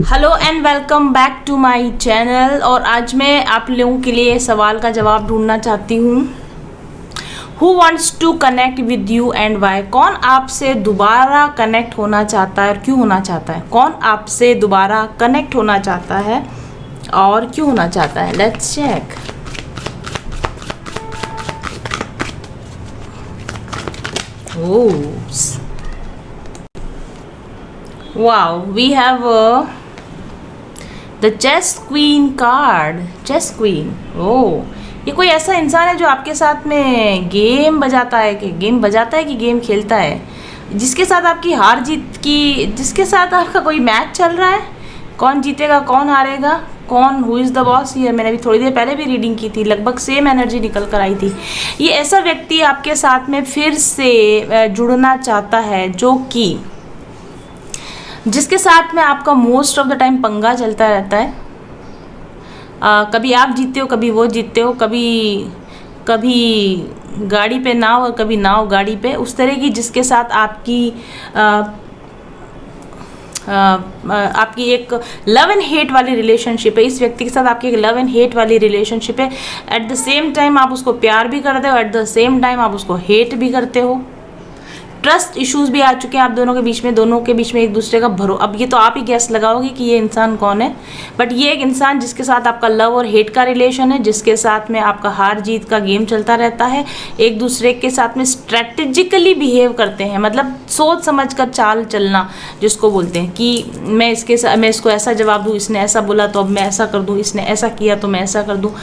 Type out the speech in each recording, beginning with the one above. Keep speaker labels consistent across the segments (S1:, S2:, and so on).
S1: Hello and welcome back to my channel. और आज मैं आप लोगों के लिए सवाल का जवाब ढूंढना चाहती हूँ। Who wants to connect with you and why? कौन आपसे दोबारा कनेक्ट होना चाहता है और क्यों होना चाहता है? कौन आपसे दोबारा कनेक्ट होना चाहता है और क्यों होना चाहता है? Let's check. Wow, we have the chess queen card. Chess queen, oh, ये कोई ऐसा इंसान है जो आपके साथ में गेम बजाता है कि गेम खेलता है, जिसके साथ आपकी हार जीत की, जिसके साथ आपका कोई मैच चल रहा है। कौन जीतेगा, कौन हारेगा, कौन, who is the boss here? मैंने अभी थोड़ी देर पहले भी रीडिंग की थी, लगभग सेम एनर्जी निकल कर आई थी। ये ऐसा व्यक्ति आपके साथ में फिर से जुड़ना चाहता है जिसके साथ में आपका मोस्ट ऑफ द टाइम पंगा चलता रहता है। कभी आप जीतते हो, कभी वो जीतते हो, कभी गाड़ी पे नाव और कभी नाव गाड़ी पे, उस तरह की जिसके साथ आपकी एक लव एंड हेट वाली रिलेशनशिप है। इस व्यक्ति के साथ आपकी एक लव एंड हेट वाली रिलेशनशिप है। एट द सेम टाइम आप उसको प्यार भी करते हो, एट द सेम टाइम आप उसको हेट भी करते हो। ट्रस्ट इश्यूज भी आ चुके हैं आप दोनों के बीच में एक दूसरे का अब ये तो आप ही गैस लगाओगे कि ये इंसान कौन है। बट ये एक इंसान जिसके साथ आपका लव और हेट का रिलेशन है, जिसके साथ में आपका हार जीत का गेम चलता रहता है, एक दूसरे के साथ में स्ट्रेटेजिकली बिहेव करते हैं, मतलब सोच समझ कर चाल चलना जिसको बोलते हैं कि मैं इसको ऐसा जवाब दूँ, इसने ऐसा बोला तो अब मैं ऐसा कर दूँ, इसने ऐसा किया तो मैं ऐसा कर दूँ।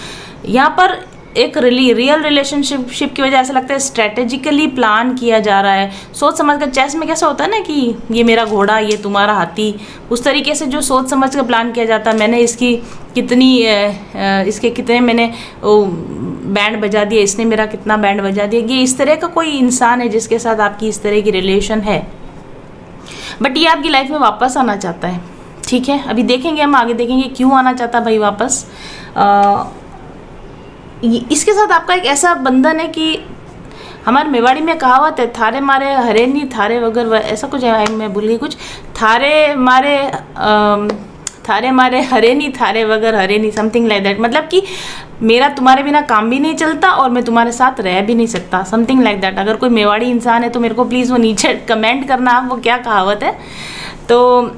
S1: यहाँ पर एक रियल रिलेशनशिप की वजह ऐसा लगता है स्ट्रेटेजिकली प्लान किया जा रहा है, सोच समझ कर। चेस में कैसा होता है ना कि ये मेरा घोड़ा, ये तुम्हारा हाथी, उस तरीके से जो सोच समझ कर प्लान किया जाता है। मैंने इसके कितने मैंने बैंड बजा दिया, इसने मेरा कितना बैंड बजा दिया। ये इस तरह का कोई इंसान है जिसके साथ आपकी इस तरह की रिलेशन है, बट ये आपकी लाइफ में वापस आना चाहता है। ठीक है, अभी देखेंगे, हम आगे देखेंगे क्यों आना चाहता भाई वापस। इसके साथ आपका एक ऐसा बंधन है कि हमारे मेवाड़ी में कहावत है, थारे मारे हरे नहीं थारे वगर, ऐसा कुछ है, मैं भूल गई कुछ। थारे मारे हरे नहीं थारे वगर हरे नहीं, समथिंग लाइक दैट। मतलब कि मेरा तुम्हारे बिना काम भी नहीं चलता और मैं तुम्हारे साथ रह भी नहीं सकता, समथिंग लाइक दैट। अगर कोई मेवाड़ी इंसान है तो मेरे को प्लीज़ वो नीचे कमेंट करना आप वो क्या कहावत है। तो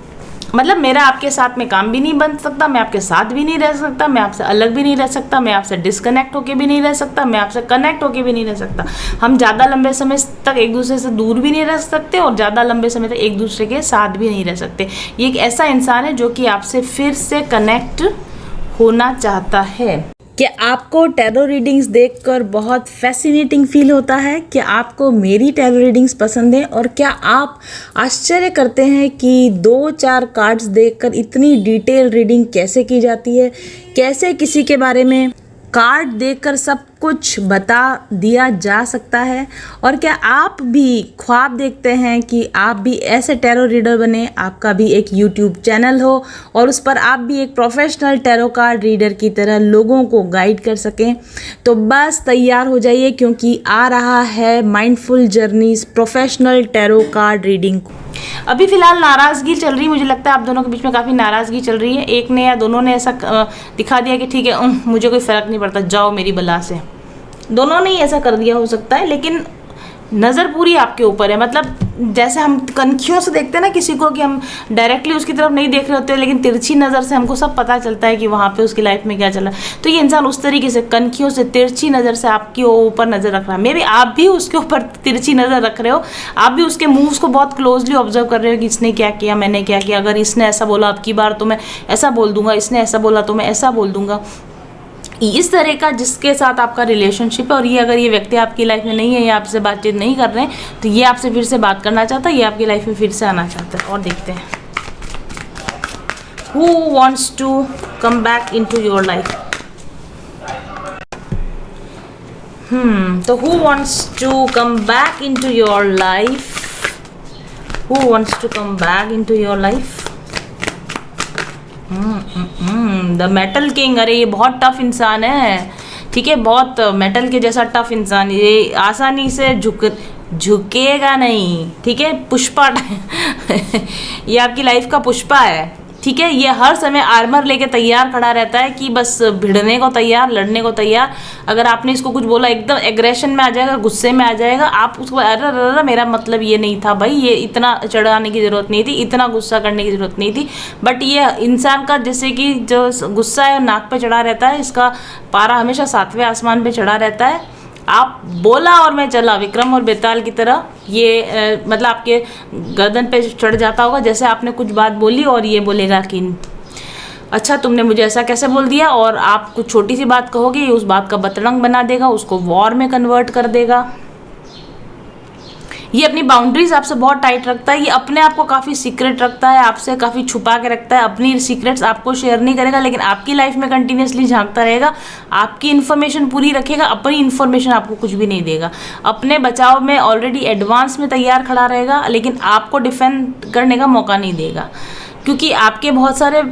S1: मतलब मेरा आपके साथ में काम भी नहीं बन सकता, मैं आपके साथ भी नहीं रह सकता, मैं आपसे अलग भी नहीं रह सकता, मैं आपसे डिस्कनेक्ट होके भी नहीं रह सकता, मैं आपसे कनेक्ट होके भी नहीं रह सकता। हम ज़्यादा लंबे समय तक एक दूसरे से दूर भी नहीं रह सकते और ज़्यादा लंबे समय तक एक दूसरे के साथ भी नहीं रह सकते। ये एक ऐसा इंसान है जो कि आपसे फिर से कनेक्ट होना चाहता है। क्या आपको टैरो रीडिंग्स देखकर बहुत फैसिनेटिंग फील होता है? क्या आपको मेरी टैरो रीडिंग्स पसंद है? और क्या आप आश्चर्य करते हैं कि 2-4 कार्ड्स देखकर इतनी डिटेल रीडिंग कैसे की जाती है? कैसे किसी के बारे में कार्ड देखकर सब कुछ बता दिया जा सकता है? और क्या आप भी ख्वाब देखते हैं कि आप भी ऐसे टैरो रीडर बने, आपका भी एक यूट्यूब चैनल हो और उस पर आप भी एक प्रोफेशनल टैरो कार्ड रीडर की तरह लोगों को गाइड कर सकें? तो बस तैयार हो जाइए, क्योंकि आ रहा है mindful journeys professional tarot card reading. अभी फिलहाल नाराज़गी चल रही, मुझे लगता है आप दोनों के बीच में काफ़ी नाराज़गी चल रही है। एक ने या दोनों ने ऐसा दिखा दिया कि ठीक है, मुझे कोई फ़र्क नहीं पड़ता, जाओ मेरी बला से। दोनों ने ही ऐसा कर दिया हो सकता है, लेकिन नज़र पूरी आपके ऊपर है। मतलब जैसे हम कनखियों से देखते हैं ना किसी को, कि हम डायरेक्टली उसकी तरफ नहीं देख रहे होते, लेकिन तिरछी नज़र से हमको सब पता चलता है कि वहाँ पे उसकी लाइफ में क्या चला। तो ये इंसान उस तरीके से कनखियों से तिरछी नज़र से आपके ऊपर नज़र रख रहा है। मे बी आप भी उसके ऊपर तिरछी नज़र रख रहे हो, आप भी उसके मूव्स को बहुत क्लोजली ऑब्जर्व कर रहे हो कि इसने क्या किया, मैंने क्या किया। अगर इसने ऐसा बोला अब की बार तो मैं ऐसा बोल दूंगा, इसने ऐसा बोला तो मैं ऐसा बोल दूंगा। इस तरह का जिसके साथ आपका रिलेशनशिप है, और ये अगर ये व्यक्ति आपकी लाइफ में नहीं है या आपसे बातचीत नहीं कर रहे हैं, तो ये आपसे फिर से बात करना चाहता है, ये आपकी लाइफ में फिर से आना चाहता है। और देखते हैं who wants to come back into your life. तो who wants to come back into your life? Who wants to come back into your life? The metal king. अरे ये बहुत टफ इंसान है, ठीक है, बहुत मेटल के जैसा टफ इंसान। ये आसानी से झुकेगा नहीं, ठीक है। पुष्पा ये आपकी लाइफ का पुष्पा है। ठीक है। ये हर समय आर्मर लेके तैयार खड़ा रहता है कि बस भिड़ने को तैयार, लड़ने को तैयार। अगर आपने इसको कुछ बोला एकदम एग्रेशन में आ जाएगा, गुस्से में आ जाएगा। आप उसको अरे अरे मेरा मतलब ये नहीं था भाई, ये इतना चढ़ाने की ज़रूरत नहीं थी, इतना गुस्सा करने की ज़रूरत नहीं थी। बट ये इंसान का जैसे कि जो गुस्सा है नाक पे चढ़ा रहता है, इसका पारा हमेशा 7वें आसमान पे चढ़ा रहता है। आप बोला और मैं चला, विक्रम और बेताल की तरह ये मतलब आपके गर्दन पे चढ़ जाता होगा। जैसे आपने कुछ बात बोली और ये बोलेगा कि अच्छा तुमने मुझे ऐसा कैसे बोल दिया, और आप कुछ छोटी सी बात कहोगे, ये उस बात का बतरंग बना देगा, उसको वॉर में कन्वर्ट कर देगा। ये अपनी बाउंड्रीज आपसे बहुत टाइट रखता है। ये अपने आप को काफ़ी सीक्रेट रखता है, आपसे काफ़ी छुपा के रखता है। अपनी सीक्रेट्स आपको शेयर नहीं करेगा, लेकिन आपकी लाइफ में कंटिन्यूसली झांकता रहेगा, आपकी इन्फॉर्मेशन पूरी रखेगा, अपनी इन्फॉर्मेशन आपको कुछ भी नहीं देगा। अपने बचाव में ऑलरेडी एडवांस में तैयार खड़ा रहेगा, लेकिन आपको डिफेंड करने का मौका नहीं देगा, क्योंकि आपके बहुत सारे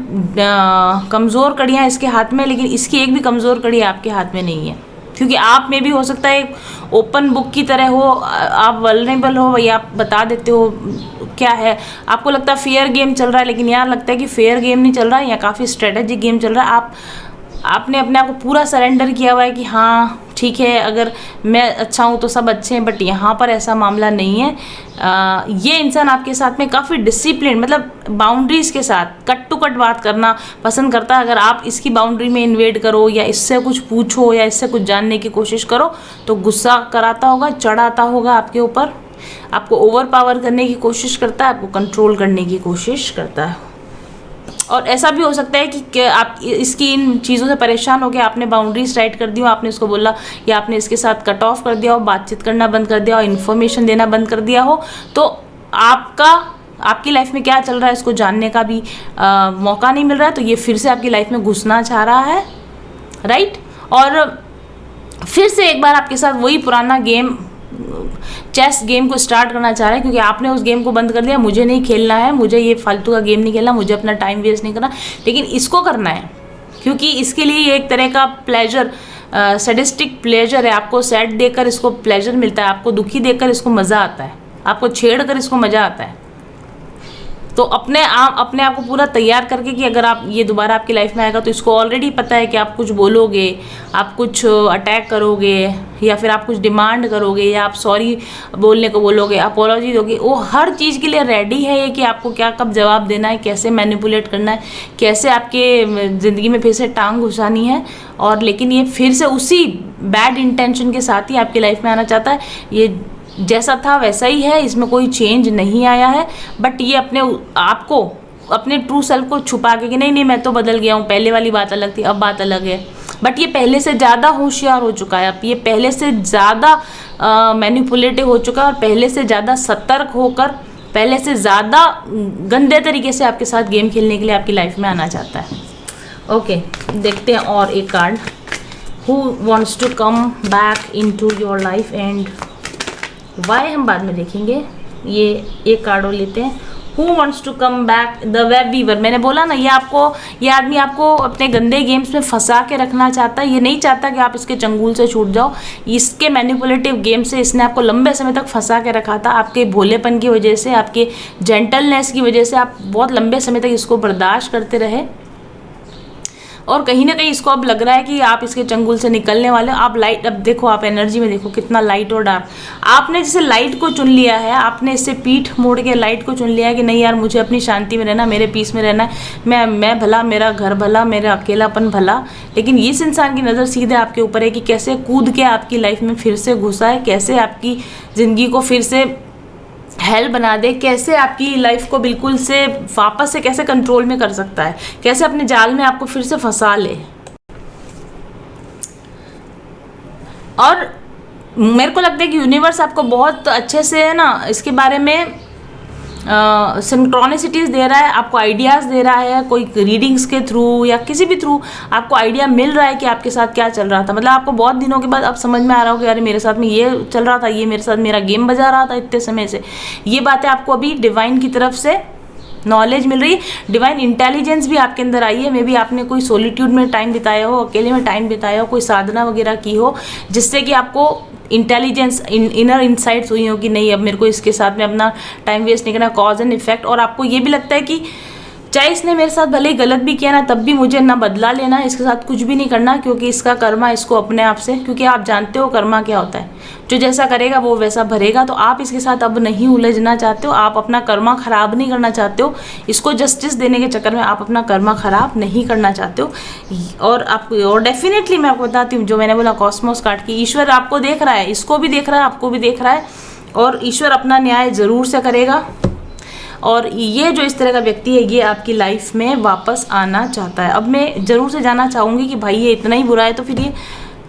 S1: कमज़ोर कड़ियाँ इसके हाथ में, लेकिन इसकी एक भी कमज़ोर कड़ी आपके हाथ में नहीं है। क्योंकि आप में भी हो सकता है एक ओपन बुक की तरह हो, आप वल्नरेबल हो, या आप बता देते हो क्या है। आपको लगता है फेयर गेम चल रहा है, लेकिन यहाँ लगता है कि फेयर गेम नहीं चल रहा है, यहाँ काफ़ी स्ट्रेटेजिक गेम चल रहा है। आपने अपने आप को पूरा सरेंडर किया हुआ है कि हाँ ठीक है, अगर मैं अच्छा हूँ तो सब अच्छे हैं, बट यहाँ पर ऐसा मामला नहीं है। ये इंसान आपके साथ में काफ़ी डिसिप्लिन, मतलब बाउंड्रीज़ के साथ कट टू कट बात करना पसंद करता है। अगर आप इसकी बाउंड्री में इन्वेड करो, या इससे कुछ पूछो, या इससे कुछ जानने की कोशिश करो, तो गुस्सा कराता होगा, चढ़ाता होगा आपके ऊपर, आपको ओवर पावर करने की कोशिश करता है, आपको कंट्रोल करने की कोशिश करता है। और ऐसा भी हो सकता है कि आप इसकी इन चीज़ों से परेशान हो गए, आपने बाउंड्रीज टाइट कर दी हो, आपने इसको बोला, या आपने इसके साथ कट ऑफ कर दिया हो, बातचीत करना बंद कर दिया हो, इन्फॉर्मेशन देना बंद कर दिया हो, तो आपकी लाइफ में क्या चल रहा है इसको जानने का भी मौका नहीं मिल रहा है। तो ये फिर से आपकी लाइफ में घुसना चाह रहा है, राइट। और फिर से एक बार आपके साथ वही पुराना गेम, चेस गेम को स्टार्ट करना चाह रहा है, क्योंकि आपने उस गेम को बंद कर दिया। मुझे नहीं खेलना है, मुझे ये फालतू का गेम नहीं खेलना, मुझे अपना टाइम वेस्ट नहीं करना, लेकिन इसको करना है, क्योंकि इसके लिए ये एक तरह का प्लेजर, सैडिस्टिक प्लेजर है। आपको सैड देखकर इसको प्लेजर मिलता है, आपको दुखी देखकर इसको मज़ा आता है, आपको छेड़ कर इसको मज़ा आता है। तो अपने आप को पूरा तैयार करके कि अगर आप ये दोबारा आपकी लाइफ में आएगा, तो इसको ऑलरेडी पता है कि आप कुछ बोलोगे, आप कुछ अटैक करोगे, या फिर आप कुछ डिमांड करोगे, या आप सॉरी बोलने को बोलोगे, अपॉलॉजी दोगे। वो हर चीज़ के लिए रेडी है ये कि आपको क्या कब जवाब देना है, कैसे मैनिपुलेट करना है, कैसे आपके ज़िंदगी में फिर से टांग घुसानी है। और लेकिन ये फिर से उसी बैड इंटेंशन के साथ ही आपकी लाइफ में आना चाहता है। ये जैसा था वैसा ही है, इसमें कोई चेंज नहीं आया है। बट ये अपने आपको, अपने ट्रू सेल्फ को छुपा के कि नहीं मैं तो बदल गया हूँ, पहले वाली बात अलग थी, अब बात अलग है। बट ये पहले से ज़्यादा होशियार हो चुका है, अब ये पहले से ज़्यादा मैनिपुलेटिव हो चुका है, और पहले से ज़्यादा सतर्क होकर, पहले से ज़्यादा गंदे तरीके से आपके साथ गेम खेलने के लिए आपकी लाइफ में आना चाहता है। ओके, देखते हैं और एक card. Who wants to come back into your life and why हम बाद में देखेंगे। ये एक कार्ड और लेते हैं। Who wants to come back, the web weaver. मैंने बोला ना, ये आदमी आपको अपने गंदे गेम्स में फंसा के रखना चाहता है। ये नहीं चाहता कि आप इसके चंगुल से छूट जाओ। इसके मैनिपुलेटिव गेम से इसने आपको लंबे समय तक फंसा के रखा था। आपके भोलेपन की वजह से, आपके जेंटलनेस की वजह से आप बहुत लंबे समय तक इसको बर्दाश्त करते रहे, और कहीं ना कहीं इसको अब लग रहा है कि आप इसके चंगुल से निकलने वाले हो। आप लाइट, अब देखो आप एनर्जी में देखो कितना लाइट और डार्क। आपने जैसे लाइट को चुन लिया है, आपने इससे पीठ मोड़ के लाइट को चुन लिया है कि नहीं यार, मुझे अपनी शांति में रहना, मेरे पीस में रहना है, मैं भला, मेरा घर भला, मेरा अकेलापन भला। लेकिन इस इंसान की नज़र सीधे आपके ऊपर है कि कैसे कूद के आपकी लाइफ में फिर से घुसा है, कैसे आपकी ज़िंदगी को फिर से हेल बना दे, कैसे आपकी लाइफ को बिल्कुल से वापस से कैसे कंट्रोल में कर सकता है, कैसे अपने जाल में आपको फिर से फंसा ले। और मेरे को लगता है कि यूनिवर्स आपको बहुत अच्छे से है ना इसके बारे में सिंक्रोनिसिटीज़ दे रहा है, आपको आइडियाज़ दे रहा है, कोई रीडिंग्स के थ्रू या किसी भी थ्रू आपको आइडिया मिल रहा है कि आपके साथ क्या चल रहा था। मतलब आपको बहुत दिनों के बाद अब समझ में आ रहा हो कि अरे मेरे साथ में ये चल रहा था, ये मेरे साथ मेरा गेम बजा रहा था इतने समय से। ये बातें आपको अभी डिवाइन की तरफ से नॉलेज मिल रही है, डिवाइन इंटेलिजेंस भी आपके अंदर आई है। मे बी आपने कोई सोलिट्यूड में टाइम बिताया हो, अकेले में टाइम बिताया हो, कोई साधना वगैरह की हो, जिससे कि आपको इंटेलिजेंस, इनर इंसाइट्स हुई हो कि नहीं अब मेरे को इसके साथ में अपना टाइम वेस्ट नहीं करना, कॉज एंड इफेक्ट। और आपको ये भी लगता है कि चाहे इसने मेरे साथ भले ही गलत भी किया ना, तब भी मुझे ना बदला लेना, इसके साथ कुछ भी नहीं करना, क्योंकि इसका कर्मा इसको अपने आप से, क्योंकि आप जानते हो कर्मा क्या होता है, जो जैसा करेगा वो वैसा भरेगा। तो आप इसके साथ अब नहीं उलझना चाहते हो, आप अपना कर्मा खराब नहीं करना चाहते हो, इसको जस्टिस देने के चक्कर में आप अपना कर्मा खराब नहीं करना चाहते हो। और डेफिनेटली मैं आपको बताती हूँ, जो मैंने बोला कॉस्मोस कार्ड की, ईश्वर आपको देख रहा है, इसको भी देख रहा है, आपको भी देख रहा है, और ईश्वर अपना न्याय जरूर से करेगा। और ये जो इस तरह का व्यक्ति है, ये आपकी लाइफ में वापस आना चाहता है। अब मैं ज़रूर से जानना चाहूँगी कि भाई ये इतना ही बुरा है, तो फिर ये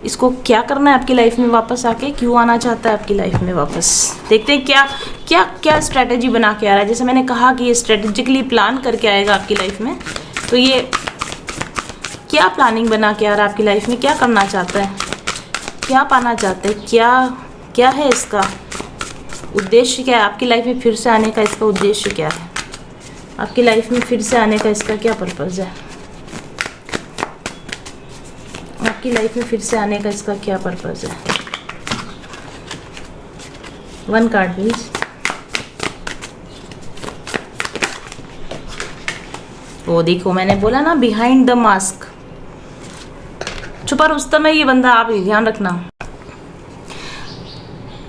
S1: इसको क्या करना है आपकी लाइफ में वापस आके, क्यों आना चाहता है आपकी लाइफ में वापस। देखते हैं क्या क्या क्या स्ट्रैटेजी बना के आ रहा है। जैसे मैंने कहा कि ये स्ट्रेटेजिकली प्लान करके आएगा आपकी लाइफ में, तो ये क्या प्लानिंग बना के आ रहा है आपकी लाइफ में, क्या करना चाहता है, क्या पाना चाहता है, क्या क्या है इसका उद्देश्य, क्या है आपकी लाइफ में फिर से आने का, इसका उद्देश्य क्या है, आपकी लाइफ में फिर से आने का इसका क्या पर्पज़ है, आपकी लाइफ में फिर से आने का इसका क्या पर्पज़ है। 1 कार्ड प्लीज। वो देखो, मैंने बोला ना बिहाइंड द मास्क, छुपा रुस्तम है ये बंदा, आप ध्यान रखना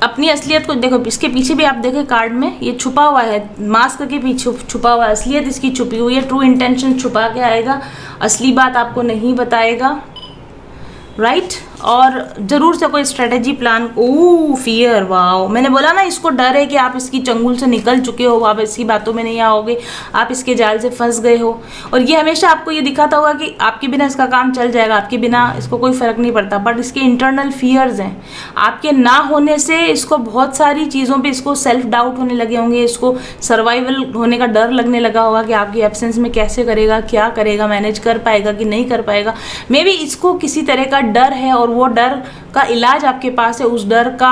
S1: अपनी असलियत को। देखो इसके पीछे भी आप देखें कार्ड में, ये छुपा हुआ है, मास्क के पीछे छुपा हुआ है, असलियत इसकी छुपी हुई है, ट्रू इंटेंशन छुपा के आएगा, असली बात आपको नहीं बताएगा, राइट। और ज़रूर से कोई स्ट्रेटेजी प्लान, फियर, वाओ, मैंने बोला ना इसको डर है कि आप इसकी चंगुल से निकल चुके हो, आप इसकी बातों में नहीं आओगे, आप इसके जाल से फंस गए हो। और ये हमेशा आपको ये दिखाता होगा कि आपके बिना इसका काम चल जाएगा, आपके बिना इसको कोई फ़र्क नहीं पड़ता, बट इसके इंटरनल फियर्स हैं। आपके ना होने से इसको बहुत सारी चीज़ों पर इसको सेल्फ डाउट होने लगे होंगे, इसको सर्वाइवल होने का डर लगने लगा होगा कि आपकी एब्सेंस में कैसे करेगा, क्या करेगा, मैनेज कर पाएगा कि नहीं कर पाएगा। मे बी इसको किसी तरह का डर है, और वो डर का इलाज आपके पास है, उस डर का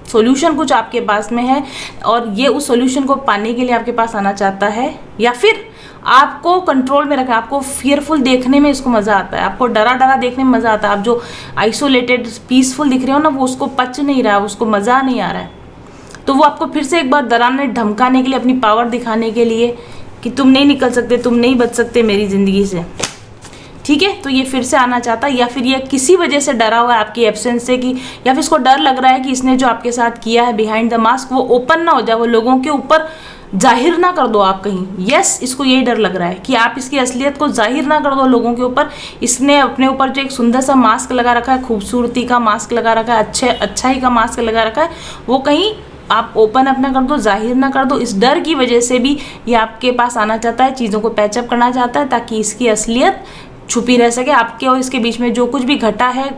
S1: सॉल्यूशन कुछ आपके पास में है, और ये उस सॉल्यूशन को पाने के लिए आपके पास आना चाहता है, या फिर आपको कंट्रोल में रखा। आपको फियरफुल देखने में इसको मज़ा आता है, आपको डरा डरा देखने में मज़ा आता है। आप जो आइसोलेटेड पीसफुल दिख रहे हो ना, वो उसको पच नहीं रहा है, उसको मज़ा नहीं आ रहा है, तो वो आपको फिर से एक बार डराने धमकाने के लिए, अपनी पावर दिखाने के लिए कि तुम नहीं निकल सकते, तुम नहीं बच सकते मेरी ज़िंदगी से, ठीक है। तो ये फिर से आना चाहता है, या फिर ये किसी वजह से डरा हुआ है आपकी एब्सेंस से, कि या फिर इसको डर लग रहा है कि इसने जो आपके साथ किया है बिहाइंड द मास्क, वो ओपन ना हो जाए, वो लोगों के ऊपर जाहिर ना कर दो आप कहीं। यस, इसको यही डर लग रहा है कि आप इसकी असलियत को जाहिर ना कर दो लोगों के ऊपर। इसने अपने ऊपर जो एक सुंदर सा मास्क लगा रखा है, खूबसूरती का मास्क लगा रखा है, अच्छाई का मास्क लगा रखा है, वो कहीं आप ओपन अपना कर दो, जाहिर ना कर दो। इस डर की वजह से भी ये आपके पास आना चाहता है, चीज़ों को पैचअप करना चाहता है, ताकि इसकी असलियत छुपी रह सके, आपके और इसके बीच में जो कुछ भी घटा है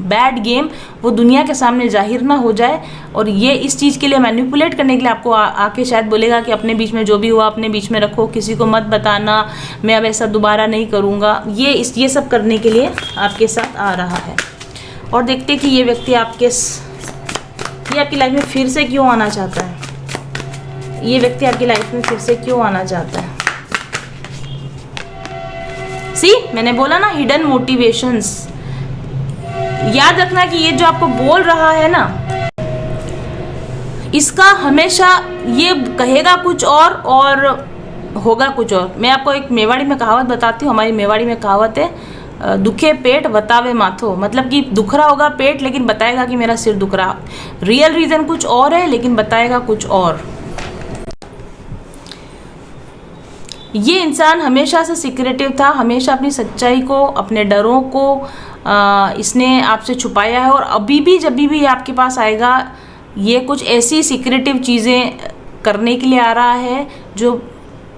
S1: बैड गेम, वो दुनिया के सामने जाहिर ना हो जाए। और ये इस चीज़ के लिए मैनिपुलेट करने के लिए आपको आके शायद बोलेगा कि अपने बीच में जो भी हुआ अपने बीच में रखो, किसी को मत बताना, मैं अब ऐसा दोबारा नहीं करूँगा। ये सब करने के लिए आपके साथ आ रहा है। और देखते कि ये व्यक्ति ये आपकी लाइफ में फिर से क्यों आना चाहता है, ये व्यक्ति आपकी लाइफ में फिर से क्यों आना चाहता है। सी, मैंने बोला ना हिडन मोटिवेशंस। याद रखना कि ये जो आपको बोल रहा है ना, इसका हमेशा ये कहेगा कुछ और होगा कुछ और। मैं आपको एक मेवाड़ी में कहावत बताती हूँ। हमारी मेवाड़ी में कहावत है, दुखे पेट बतावे माथो, मतलब कि दुख रहा होगा पेट लेकिन बताएगा कि मेरा सिर दुख रहा। रियल रीज़न कुछ और है लेकिन बताएगा कुछ और। ये इंसान हमेशा से सिक्रेटिव था, हमेशा अपनी सच्चाई को, अपने डरों को इसने आपसे छुपाया है, और अभी भी जब भी आपके पास आएगा ये कुछ ऐसी सिक्रेटिव चीज़ें करने के लिए आ रहा है जो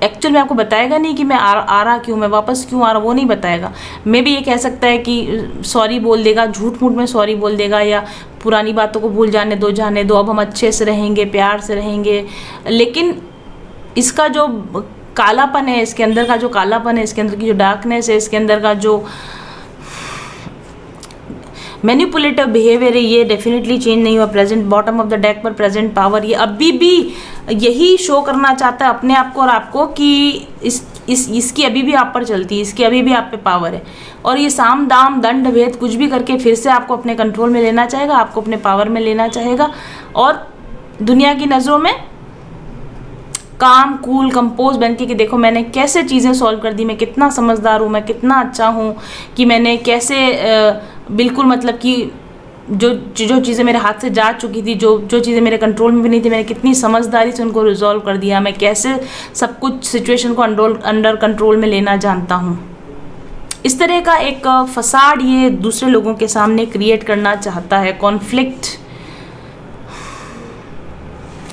S1: एक्चुअल में आपको बताएगा नहीं कि मैं आ रहा क्यों, मैं वापस क्यों आ रहा, वो नहीं बताएगा। मे भी ये कह सकता है कि सॉरी बोल देगा, झूठ मूठ में सॉरी बोल देगा, या पुरानी बातों को भूल जाने दो, अब हम अच्छे से रहेंगे, प्यार से रहेंगे। लेकिन इसका जो कालापन है, इसके अंदर का जो कालापन है, इसके अंदर की जो डार्कनेस है, इसके अंदर का जो मैनिपुलेटिव बिहेवियर है, ये डेफिनेटली चेंज नहीं हुआ। Present bottom of the deck पर प्रेजेंट पावर, ये अभी भी यही शो करना चाहता है अपने आप को और आपको कि इसकी अभी भी आप पर चलती है, इसकी अभी भी आप पे पावर है। और ये साम दाम दंड भेद कुछ भी करके फिर से आपको अपने कंट्रोल में लेना चाहेगा, आपको अपने पावर में लेना चाहेगा, और दुनिया की नज़रों में काम कूल कंपोज बन के कि देखो मैंने कैसे चीज़ें सॉल्व कर दी, मैं कितना समझदार हूँ, मैं कितना अच्छा हूँ, कि मैंने कैसे बिल्कुल मतलब कि जो चीज़ें मेरे हाथ से जा चुकी थी, जो चीज़ें मेरे कंट्रोल में भी नहीं थी, मैंने कितनी समझदारी से उनको रिजॉल्व कर दिया, मैं कैसे सब कुछ सिचुएशन को अंडर कंट्रोल में लेना जानता हूँ। इस तरह का एक फसाड ये दूसरे लोगों के सामने क्रिएट करना चाहता है, कॉन्फ्लिक्ट।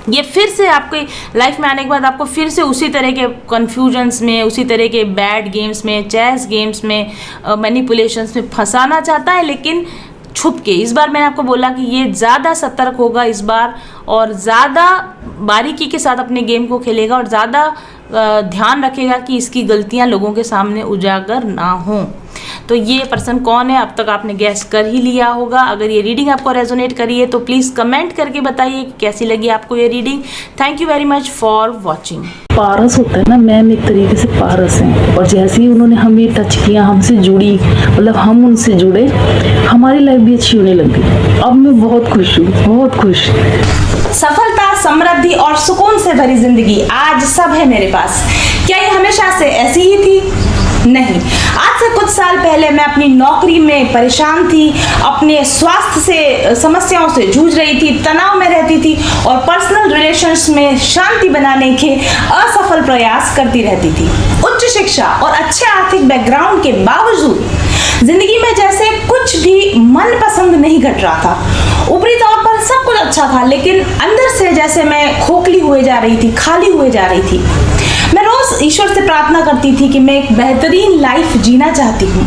S1: ये फिर से आपके लाइफ में आने के बाद आपको फिर से उसी तरह के कन्फ्यूजन्स में, उसी तरह के बैड गेम्स में, चेस गेम्स में, मैनिपुलेशंस में फंसाना चाहता है, लेकिन छुप के। इस बार मैंने आपको बोला कि ये ज़्यादा सतर्क होगा इस बार, और ज़्यादा बारीकी के साथ अपने गेम को खेलेगा, और ज़्यादा ध्यान रखेगा कि इसकी गलतियां लोगों के सामने उजागर ना हों। तो ये पर्सन कौन है, अब तक आपने गैस कर ही लिया होगा। अगर ये रीडिंग आपको रेजोनेट करी है तो प्लीज़ कमेंट करके बताइए कि कैसी लगी आपको ये reading. Thank you very much for watching.
S2: पारस होता है ना, मैम एक तरीके से पारस हैं, और जैसे ही उन्होंने हमें टच किया, हमसे जुड़ी, मतलब हम उनसे जुड़े, हमारी लाइफ भी अच्छी होने लग गई। अब मैं बहुत खुश हूँ, बहुत खुश।
S1: सफलता, समृद्धि और सुकून से भरी जिंदगी आज सब है मेरे पास। क्या ये हमेशा से ऐसी ही थी? नहीं। आज से कुछ साल पहले मैं अपनी नौकरी में परेशान थी, अपने स्वास्थ्य से समस्याओं से जूझ रही थी, तनाव में रहती थी, और पर्सनल रिलेशंस में शांति बनाने के असफल प्रयास करती रहती थी। उच्च शिक्षा और अच्छे आर्थिक बैकग्राउंड के बावजूद जिंदगी में जैसे कुछ भी मन पसंद नहीं घट रहा था। ऊपरी तौर पर सब कुछ अच्छा था, लेकिन अंदर से जैसे मैं खोखली हुए जा रही थी, खाली हुए जा रही थी। मैं रोज ईश्वर से प्रार्थना करती थी कि मैं एक बेहतरीन लाइफ जीना चाहती हूँ,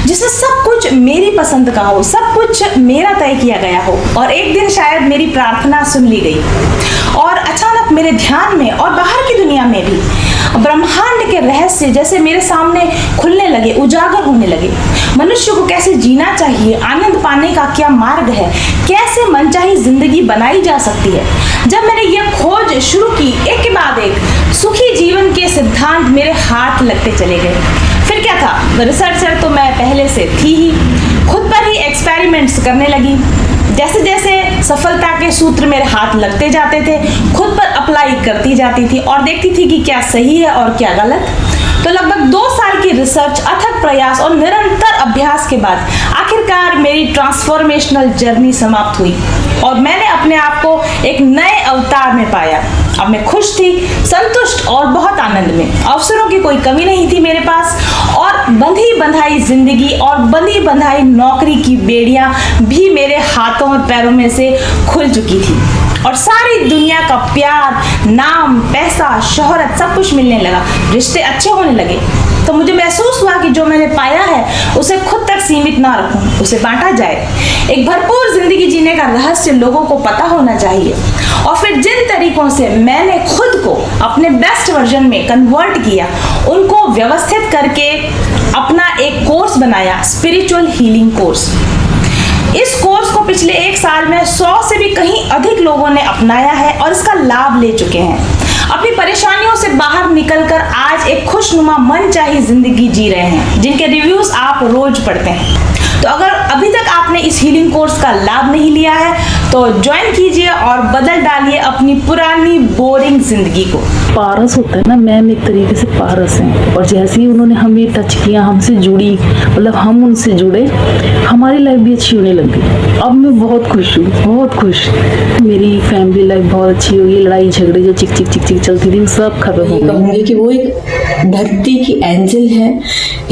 S1: जिसमें सब कुछ मेरी पसंद का हो, सब कुछ मेरा तय किया गया हो। और एक दिन शायद मेरी प्रार्थना सुन ली गई, और अचानक मेरे ध्यान में और बाहर की दुनिया में भी ब्रह्मांड के रहस्य जैसे मेरे सामने खुलने लगे, उजागर होने लगे। मनुष्य को कैसे जीना चाहिए, आनंद पाने का क्या मार्ग है, कैसे मनचाही जिंदगी बनाई जा सकती है। जब मैंने यह खोज शुरू की, एक के बाद एक सुखी जीवन के सिद्धांत मेरे हाथ लगते चले गए। फिर क्या था, रिसर्चर तो मैं पहले से थी ही, खुद पर ही एक्सपेरिमेंट्स करने लगी। जैसे जैसे सफलता के सूत्र मेरे हाथ लगते जाते थे, खुद पर अप्लाई करती जाती थी और देखती थी कि क्या सही है और क्या गलत। तो लगभग 2 साल की रिसर्च, अथक प्रयास और निरंतर अभ्यास के बाद आखिरकार मेरी ट्रांसफॉर्मेशनल जर्नी समाप्त हुई, और मैंने अपने आप को एक नए अवतार में पाया। अब मैं खुश थी, संतुष्ट और बहुत आनंद में। अवसरों की कोई कमी नहीं थी मेरे पास, और बंधी बंधाई जिंदगी और बंधी बंधाई नौकरी की बेड़ियां भी मेरे हाथों और पैरों में से खुल चुकी थी, और सारी दुनिया का प्यार, नाम, पैसा, शोहरत सब कुछ मिलने लगा, रिश्ते अच्छे होने लगे। तो मुझे महसूस हुआ कि जो मैंने पाया है उसे खुद तक सीमित ना रखूं, उसे बांटा जाए। एक भरपूर जिंदगी जीने का रहस्य लोगों को पता होना चाहिए। और फिर जिन तरीकों से मैंने खुद को अपने बेस्ट वर्जन में कन्वर्ट किया, उनको व्यवस्थित करके अपना एक कोर्स बनाया, स्पिरिचुअल हीलिंग कोर्स। इस कोर्स को पिछले 1 साल में 100 से भी कहीं अधिक लोगों ने अपनाया है और इसका लाभ ले चुके हैं। अपनी परेशानियों से बाहर निकलकर आज एक खुशनुमा मनचाही जिंदगी जी रहे हैं, जिनके रिव्यूज आप रोज पढ़ते हैं। तो अगर अभी तक आपने इस हीलिंग कोर्स का लाभ नहीं लिया है तो ज्वाइन कीजिए और बदल डालिए अपनी पुरानी बोरिंग जिंदगी को।
S2: पारस होता है ना, मैम एक तरीके से पारस हैं, और जैसे ही उन्होंने हमें टच किया, हमसे जुड़ी, मतलब हम उनसे जुड़े, हमारी लाइफ भी अच्छी होने लग गई। अब मैं बहुत खुश हूँ, बहुत खुश। मेरी फैमिली लाइफ बहुत अच्छी हुई, लड़ाई झगड़े जो चिक चिक चिक चिक चलती थी सब खत्म हो गई।
S3: कहूँगी कि वो एक धरती की एंजल है।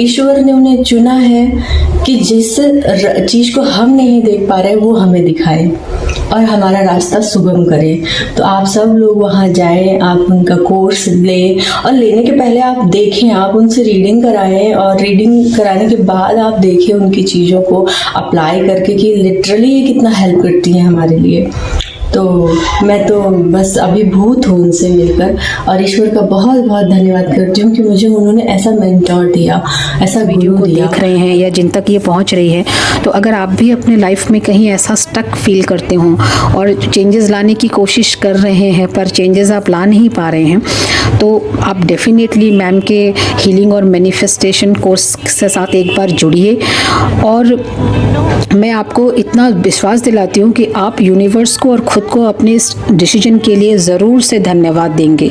S3: ईश्वर ने उन्हें चुना है कि जिस चीज को हम नहीं देख पा रहे वो हमें दिखाए और हमारा रास्ता सुगम करे। तो आप सब लोग वहाँ जाएं, आप उनका कोर्स लें, और लेने के पहले आप देखें, आप उनसे रीडिंग कराएं, और रीडिंग कराने के बाद आप देखें उनकी चीज़ों को अप्लाई करके कि लिटरली ये कितना हेल्प करती है हमारे लिए। तो मैं तो बस अभिभूत हूँ उनसे मिलकर, और ईश्वर का बहुत बहुत धन्यवाद करती हूँ कि मुझे उन्होंने ऐसा मेंटोर दिया, ऐसा
S4: वीडियो को देख रहे हैं या जिन तक ये पहुँच रही है। तो अगर आप भी अपने लाइफ में कहीं ऐसा स्टक फील करते हों और चेंजेस लाने की कोशिश कर रहे हैं पर चेंजेस आप ला नहीं पा रहे हैं, तो आप डेफिनेटली मैम के हीलिंग और मैनिफेस्टेशन कोर्स के साथ एक बार जुड़िए। और मैं आपको इतना विश्वास दिलाती हूँ कि आप यूनिवर्स को और खुद खुद को अपने इस डिसीजन के लिए ज़रूर से धन्यवाद देंगे।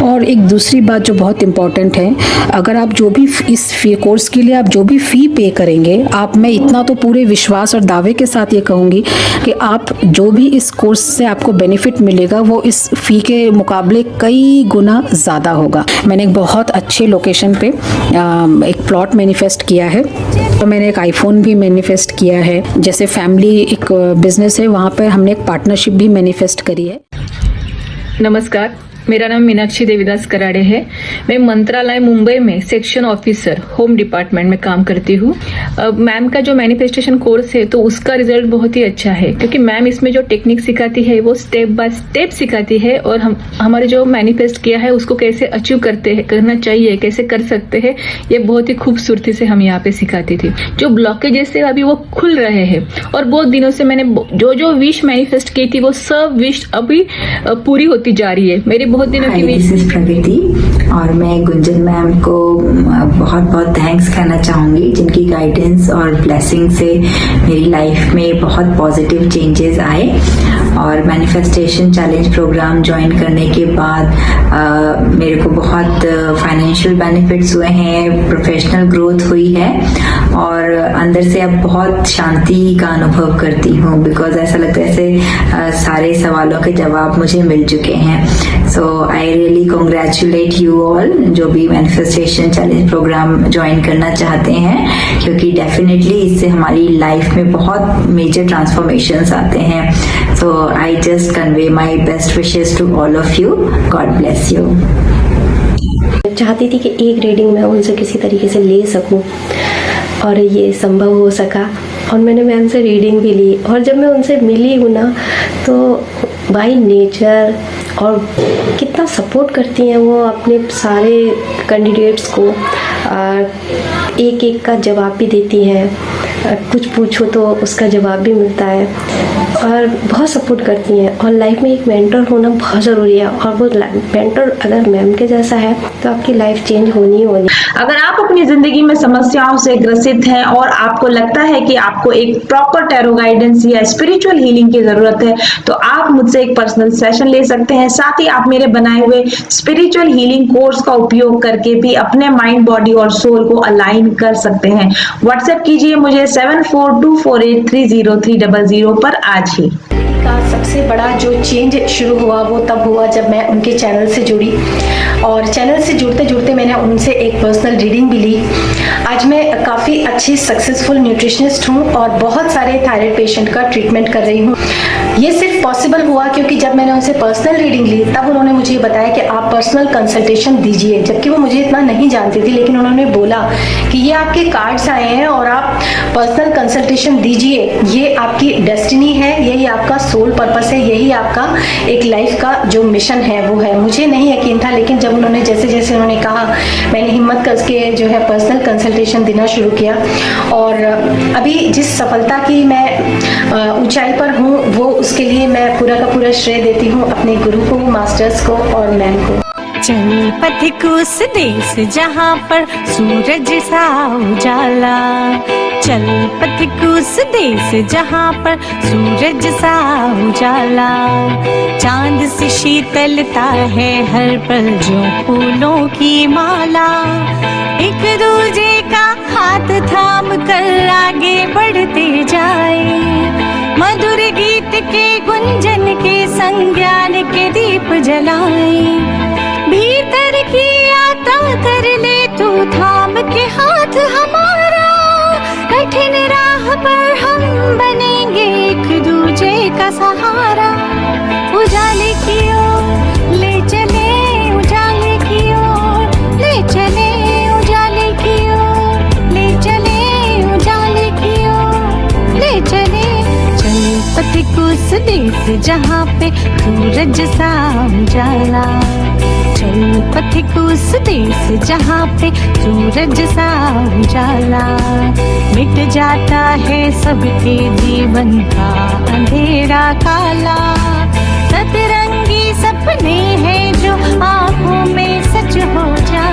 S4: और एक दूसरी बात जो बहुत इम्पॉर्टेंट है, अगर आप जो भी इस कोर्स के लिए आप जो भी फ़ी पे करेंगे, आप, मैं इतना तो पूरे विश्वास और दावे के साथ ये कहूँगी कि आप जो भी इस कोर्स से आपको बेनिफिट मिलेगा वो इस फ़ी के मुकाबले कई गुना ज़्यादा होगा। मैंने एक बहुत अच्छे लोकेशन पे एक प्लॉट मैनिफेस्ट किया है और मैंने एक आईफोन भी मैनिफेस्ट किया है। जैसे फैमिली एक बिजनेस है, वहाँ पर हमने एक पार्टनरशिप भी मैनिफेस्ट करी है।
S5: नमस्कार, मेरा नाम मीनाक्षी देवीदास कराड़े है। मैं मंत्रालय मुंबई में सेक्शन ऑफिसर होम डिपार्टमेंट में काम करती हूँ। मैम का जो मैनिफेस्टेशन कोर्स है तो उसका रिजल्ट बहुत ही अच्छा है, क्योंकि मैम इसमें जो टेक्निक सिखाती है वो स्टेप बाय स्टेप सिखाती है और हमारे जो मैनिफेस्ट किया है उसको कैसे अचीव करना चाहिए, कैसे कर सकते हैं, ये बहुत ही खूबसूरती से हम यहाँ पे सिखाती थी। जो ब्लॉकेजेस थे अभी वो खुल रहे हैं और बहुत दिनों से मैंने जो विश मैनिफेस्ट की थी वो सब विश अभी पूरी होती जा रही है। मेरी बहुत दिनों की विश।
S6: दिस इज प्रगति और मैं गुंजन मैम को बहुत बहुत थैंक्स कहना चाहूँगी, जिनकी गाइडेंस और ब्लेसिंग से मेरी लाइफ में बहुत पॉजिटिव चेंजेस आए। और मैनिफेस्टेशन चैलेंज प्रोग्राम ज्वाइन करने के बाद मेरे को बहुत फाइनेंशियल बेनिफिट्स हुए हैं, प्रोफेशनल ग्रोथ हुई है और अंदर से अब बहुत शांति का अनुभव करती हूँ, बिकॉज ऐसा लगता है ऐसे सारे सवालों के जवाब मुझे मिल चुके हैं। So I really congratulate you all जो भी मैनिफेस्टेशन चैलेंज प्रोग्राम ज्वाइन करना चाहते हैं, क्योंकि डेफिनेटली इससे हमारी लाइफ में बहुत मेजर ट्रांसफॉर्मेशंस आते हैं। So I just convey my best wishes to all of you. God bless you.
S7: चाहती थी कि एक रीडिंग मैं उनसे किसी तरीके से ले सकूं और ये संभव हो सका और मैंने मैम से रीडिंग भी ली। और जब मैं उनसे मिली हूँ ना तो बाय नेचर और कितना सपोर्ट करती हैं वो अपने सारे कैंडिडेट्स को, एक एक का जवाब भी देती हैं, कुछ पूछो तो उसका जवाब भी मिलता है और बहुत सपोर्ट करती हैं। और लाइफ में एक मेंटर होना बहुत ज़रूरी है और वो मेंटर अगर मैम के जैसा है तो आपकी लाइफ चेंज होनी ही होनी।
S8: अगर आप अपनी जिंदगी में समस्याओं से ग्रसित हैं और आपको लगता है कि आपको एक प्रॉपर टैरो गाइडेंस या स्पिरिचुअल हीलिंग की जरूरत है तो आप मुझसे एक पर्सनल सेशन ले सकते हैं। साथ ही आप मेरे बनाए हुए स्पिरिचुअल हीलिंग कोर्स का उपयोग करके भी अपने माइंड, बॉडी और सोल को अलाइन कर सकते हैं। व्हाट्सएप कीजिए मुझे 7424830300 पर आज ही।
S9: का सबसे बड़ा जो चेंज शुरू हुआ वो तब हुआ जब मैं उनके चैनल से जुड़ी और चैनल से जुड़ते जुड़ते मैंने उनसे एक पर्सनल रीडिंग भी ली। आज मैं काफ़ी अच्छी सक्सेसफुल न्यूट्रिशनिस्ट हूँ और बहुत सारे थायराइड पेशेंट का ट्रीटमेंट कर रही हूँ। ये सिर्फ पॉसिबल हुआ क्योंकि जब मैंने उनसे पर्सनल रीडिंग ली तब उन्होंने मुझे बताया कि आप पर्सनल कंसल्टेशन दीजिए, जबकि वो मुझे इतना नहीं जानती थी, लेकिन उन्होंने बोला कि ये आपके कार्ड्स आए हैं और आप पर्सनल कंसल्टेशन दीजिए, ये आपकी डेस्टिनी है, यही आपका सोल पर्पस है, यही आपका एक लाइफ का जो मिशन है वो है। मुझे नहीं यकीन था, लेकिन जब उन्होंने जैसे जैसे उन्होंने कहा मैंने हिम्मत करके जो है पर्सनल कंसल्टेशन देना शुरू किया और अभी जिस सफलता की मैं ऊंचाई पर हूँ वो उसके लिए मैं पूरा का पूरा श्रेय देती हूँ अपने गुरु को, मास्टर्स को और मैम को।
S10: चल पथिक उस देश जहाँ पर सूरज सा उजाला, चल पथिक उस देश जहाँ पर सूरज सा उजाला, चांद से शीतलता है हर पल जो फूलों की माला, एक दूजे का हाथ थाम कर आगे बढ़ते जाए, मधुर गीत के गुंजन के संज्ञान के दीप जलाए, भीतर की यात्रा कर ले तू थाम के हाथ हमारा, कठिन राह पर हम बनेंगे एक दूजे का सहारा, उजाले की ओर ले चले, उजाले की ओर ले चले, उजाले की ओर ले चले, उजाले की ओर ले चले, चल पथिक उस देश जहाँ पे सूरज सा उजाला, चल पथिक उस देश जहाँ पे सूरज सा उजाला, मिट जाता है सबके जीवन का अंधेरा काला, सतरंगी सपने हैं जो आँखों में सच हो जाए।